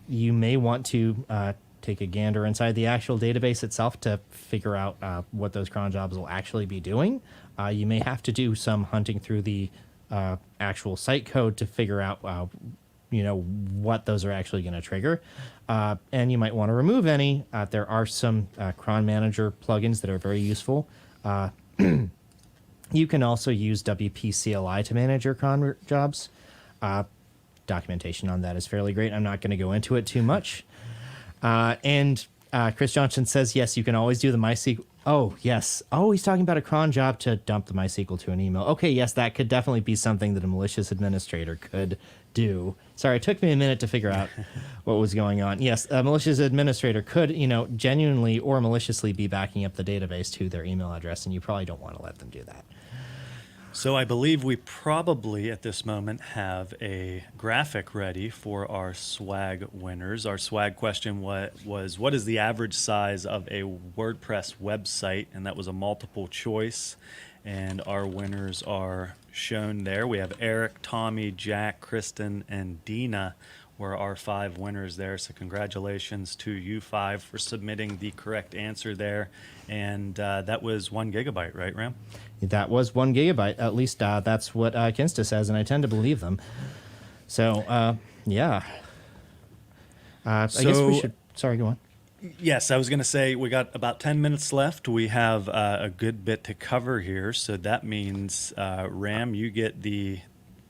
You may want to take a gander inside the actual database itself to figure out what those cron jobs will actually be doing. You may have to do some hunting through the actual site code to figure out, what those are actually going to trigger. And you might want to remove any. There are some cron manager plugins that are very useful. You can also use WP CLI to manage your cron jobs. Documentation on that is fairly great. I'm not going to go into it too much. And Chris Johnson says, yes, you can always do the MySQL. Oh, yes. Oh, he's talking about a cron job to dump the MySQL to an email. Okay, yes, that could definitely be something that a malicious administrator could do. Sorry, it took me a minute to figure out what was going on. Yes, a malicious administrator could, genuinely or maliciously be backing up the database to their email address, and you probably don't want to let them do that. So I believe we probably at this moment have a graphic ready for our swag winners. Our swag question was what is the average size of a WordPress website? And that was a multiple choice. And our winners are shown there. We have Eric, Tommy, Jack, Kristen, and Dina were our 5 winners there. So congratulations to you 5 for submitting the correct answer there. And that was 1 gigabyte, right, Ram? That was 1 gigabyte. At least that's what Kinsta says, and I tend to believe them. So, yeah. I guess we should... Sorry, go on. Yes, I was going to say we got about 10 minutes left. We have a good bit to cover here. So that means, Ram, you get the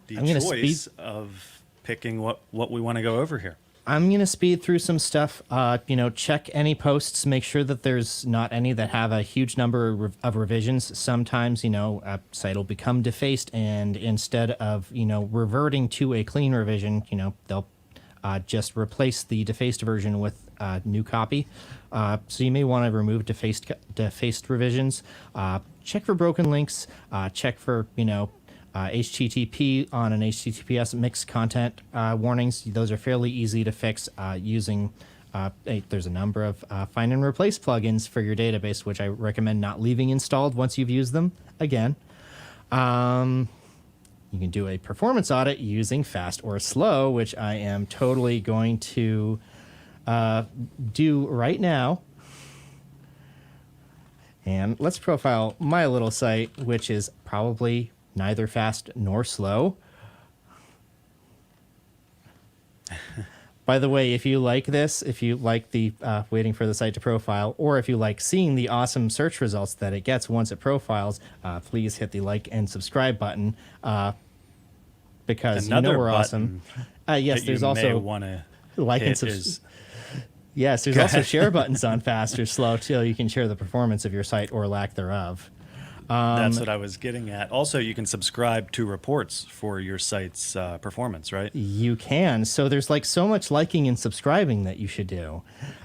choice of picking what we want to go over here. I'm going to speed through some stuff. Check any posts, make sure that there's not any that have a huge number of revisions. Sometimes, a site will become defaced, and instead of, reverting to a clean revision, they'll just replace the defaced version with a new copy. So you may want to remove defaced revisions. Check for broken links. Check for, HTTP on an HTTPS mixed content warnings. Those are fairly easy to fix using, there's a number of find and replace plugins for your database, which I recommend not leaving installed once you've used them. Again, you can do a performance audit using fast or slow, which I am totally going to do right now. And let's profile my little site, which is probably neither fast nor slow. By the way, if you like this, if you like the waiting for the site to profile, or if you like seeing the awesome search results that it gets once it profiles, please hit the like and subscribe button because we're awesome. Yes, there's also like and subscribe. Yes, there's also share buttons on fast or slow till you can share the performance of your site or lack thereof. That's what I was getting at. Also, you can subscribe to reports for your site's performance, right? You can. So there's so much liking and subscribing that you should do.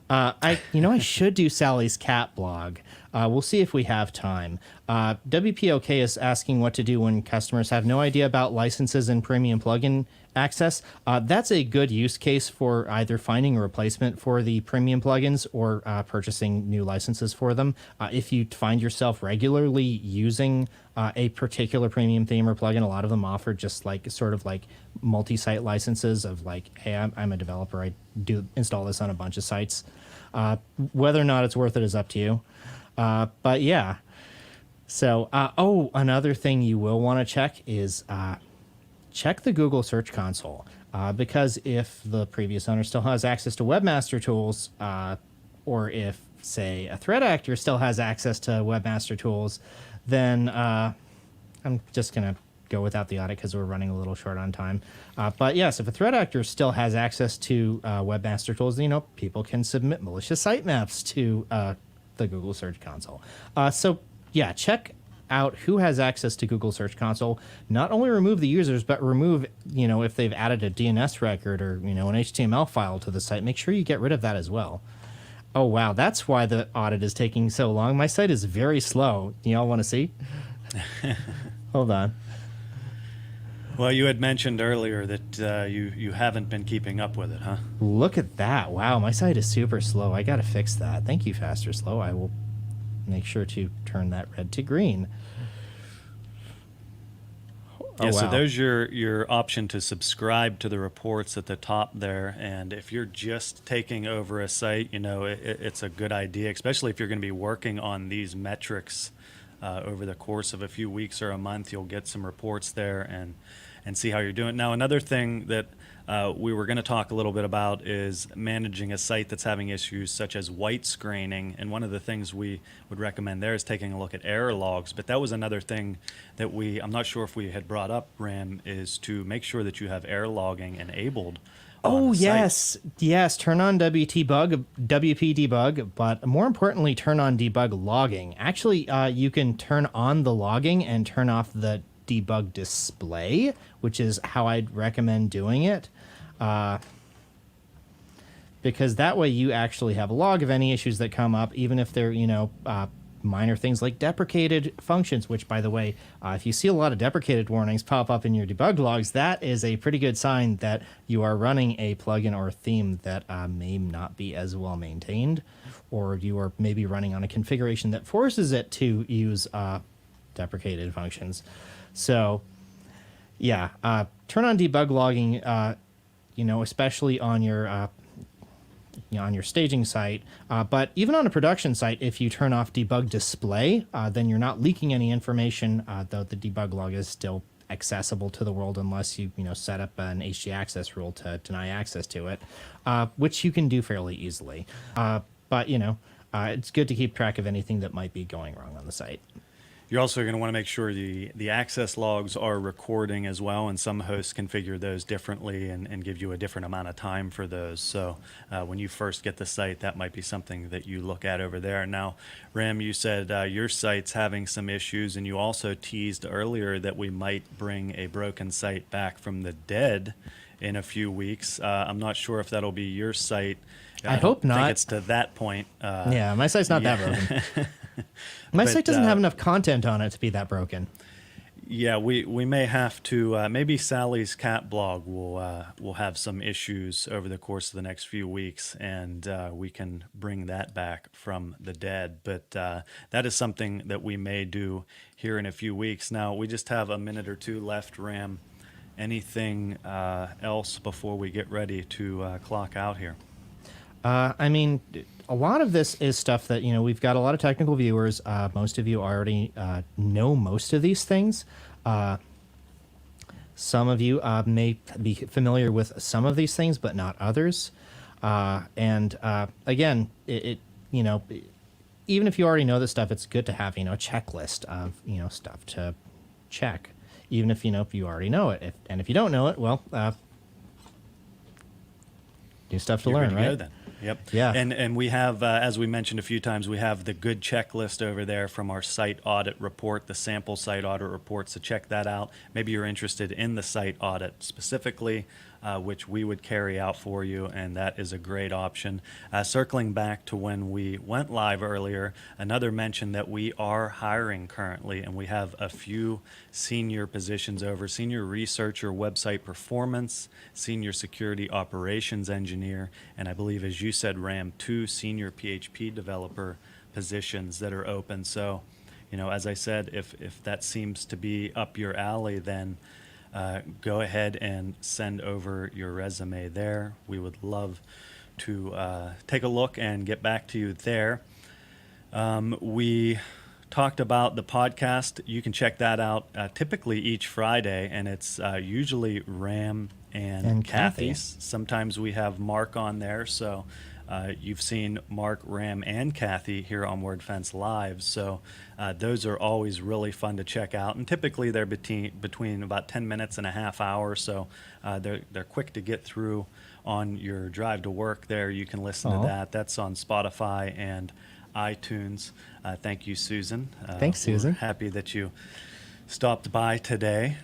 I should do Sally's cat blog. We'll see if we have time. WPOK is asking what to do when customers have no idea about licenses and premium plugin access. That's a good use case for either finding a replacement for the premium plugins or purchasing new licenses for them. If you find yourself regularly using a particular premium theme or plugin, a lot of them offer just sort of multi-site licenses of hey, I'm a developer, I do install this on a bunch of sites. Whether or not it's worth it is up to you. But yeah. So, another thing you will want to check is check the Google Search Console, because if the previous owner still has access to Webmaster Tools, or if, say, a threat actor still has access to Webmaster Tools, then I'm just going to go without the audit because we're running a little short on time. But yes, if a threat actor still has access to Webmaster Tools, people can submit malicious sitemaps to the Google Search Console. So yeah, check out who has access to Google Search Console. Not only remove the users, but remove, if they've added a DNS record or, an HTML file to the site, make sure you get rid of that as well. Oh, wow. That's why the audit is taking so long. My site is very slow. Y'all want to see? Hold on. Well, you had mentioned earlier that you haven't been keeping up with it, huh? Look at that. Wow, my site is super slow. I got to fix that. Thank you, Fast or Slow. I will make sure to turn that red to green. Yeah, so there's your option to subscribe to the reports at the top there. And if you're just taking over a site, it's a good idea, especially if you're going to be working on these metrics over the course of a few weeks or a month. You'll get some reports there and see how you're doing. Now, another thing that we were going to talk a little bit about is managing a site that's having issues such as white screening. And one of the things we would recommend there is taking a look at error logs. But that was another thing that I'm not sure if we had brought up, Ram, is to make sure that you have error logging enabled. Oh, yes. Yes. Turn on WP debug, but more importantly, turn on debug logging. Actually, you can turn on the logging and turn off the debug display, which is how I'd recommend doing it. Because that way you actually have a log of any issues that come up, even if they're, minor things like deprecated functions, which, by the way, if you see a lot of deprecated warnings pop up in your debug logs, that is a pretty good sign that you are running a plugin or theme that may not be as well maintained, or you are maybe running on a configuration that forces it to use deprecated functions. So, yeah, turn on debug logging especially on your on your staging site, but even on a production site, if you turn off debug display, then you're not leaking any information, though the debug log is still accessible to the world unless you set up an HT access rule to deny access to it, which you can do fairly easily. But it's good to keep track of anything that might be going wrong on the site. You're also going to want to make sure the access logs are recording as well, and some hosts configure those differently and give you a different amount of time for those. So when you first get the site, that might be something that you look at over there. Now, Ram, you said your site's having some issues, and you also teased earlier that we might bring a broken site back from the dead in a few weeks. I'm not sure if that'll be your site. I hope not. I think it's to that point. Yeah, my site's not that broken. My site doesn't have enough content on it to be that broken. Yeah, we may have to. Maybe Sally's cat blog will have some issues over the course of the next few weeks, and we can bring that back from the dead. But that is something that we may do here in a few weeks. Now we just have a minute or two left, Ram. Anything else before we get ready to clock out here? I mean, a lot of this is stuff that, we've got a lot of technical viewers. Most of you already know most of these things. Some of you may be familiar with some of these things, but not others. And again, even if you already know this stuff, it's good to have, a checklist of, stuff to check, even if, if you already know it. And if you don't know it, well, new stuff to learn, right? Go then. Yep. Yeah. And we have, as we mentioned a few times, we have the good checklist over there from our site audit report, the sample site audit report. So check that out. Maybe you're interested in the site audit specifically, which we would carry out for you, and that is a great option. Circling back to when we went live earlier, another mention that we are hiring currently, and we have a few senior positions over: senior researcher, website performance, senior security operations engineer, and I believe, as you said, Ram, 2 senior PHP developer positions that are open. So, as I said, if that seems to be up your alley, then go ahead and send over your resume there. We would love to take a look and get back to you there. We talked about the podcast. You can check that out typically each Friday, and it's usually Ram and Kathy's. Sometimes we have Mark on there, so you've seen Mark, Ram, and Kathy here on Wordfence Live. So those are always really fun to check out, and typically they're between about 10 minutes and a half hour, so they're quick to get through on your drive to work there. You can listen to that. That's on Spotify and iTunes. Thank you, Susan. Thanks, Susan. We're happy that you stopped by today.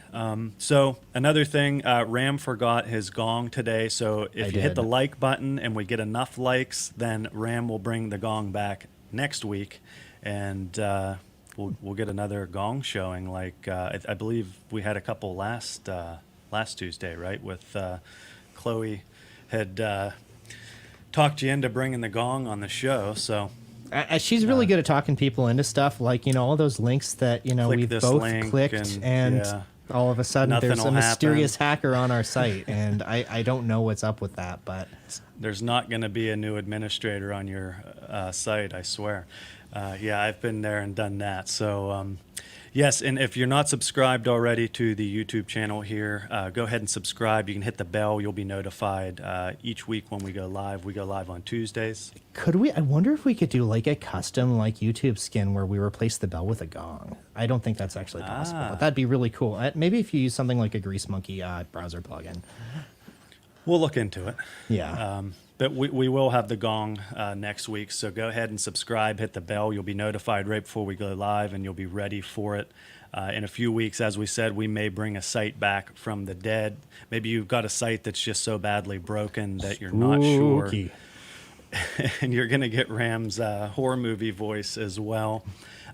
So another thing, Ram forgot his gong today. So if you hit the like button and we get enough likes, then Ram will bring the gong back next week, and we'll get another gong showing. Like I believe we had a couple last Tuesday, right? With Chloe had talked you into bringing the gong on the show. So she's really good at talking people into stuff, like all those links that we've both clicked, and all of a sudden there's a mysterious hacker on our site, and I don't know what's up with that, but there's not going to be a new administrator on your site, I swear. Yeah, I've been there and done that. So yes, and if you're not subscribed already to the YouTube channel here, go ahead and subscribe. You can hit the bell. You'll be notified each week when we go live. We go live on Tuesdays. I wonder if we could do like a custom YouTube skin where we replace the bell with a gong. I don't think that's actually possible, but that'd be really cool. Maybe if you use something like a Grease Monkey browser plugin. We'll look into it. Yeah. But we will have the gong next week, so go ahead and subscribe, hit the bell. You'll be notified right before we go live, and you'll be ready for it. In a few weeks, as we said, we may bring a site back from the dead. Maybe you've got a site that's just so badly broken that you're not sure. And you're going to get Ram's horror movie voice as well.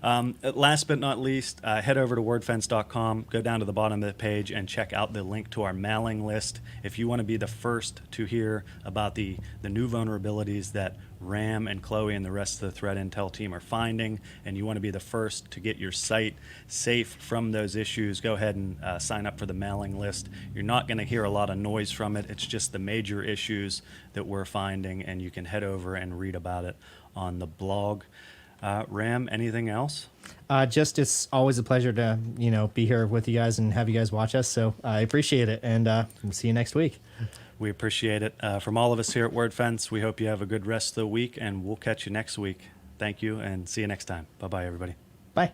Last but not least, head over to wordfence.com, go down to the bottom of the page, and check out the link to our mailing list. If you want to be the first to hear about the new vulnerabilities that Ram and Chloe and the rest of the threat intel team are finding, and you want to be the first to get your site safe from those issues, go ahead and sign up for the mailing list. You're not going to hear a lot of noise from it. It's just the major issues that we're finding, and you can head over and read about it on the blog. Ram, anything else? Just it's always a pleasure to be here with you guys and have you guys watch us. So I appreciate it, and we'll see you next week. We appreciate it. From all of us here at Wordfence, we hope you have a good rest of the week, and we'll catch you next week. Thank you, and see you next time. Bye-bye, everybody. Bye.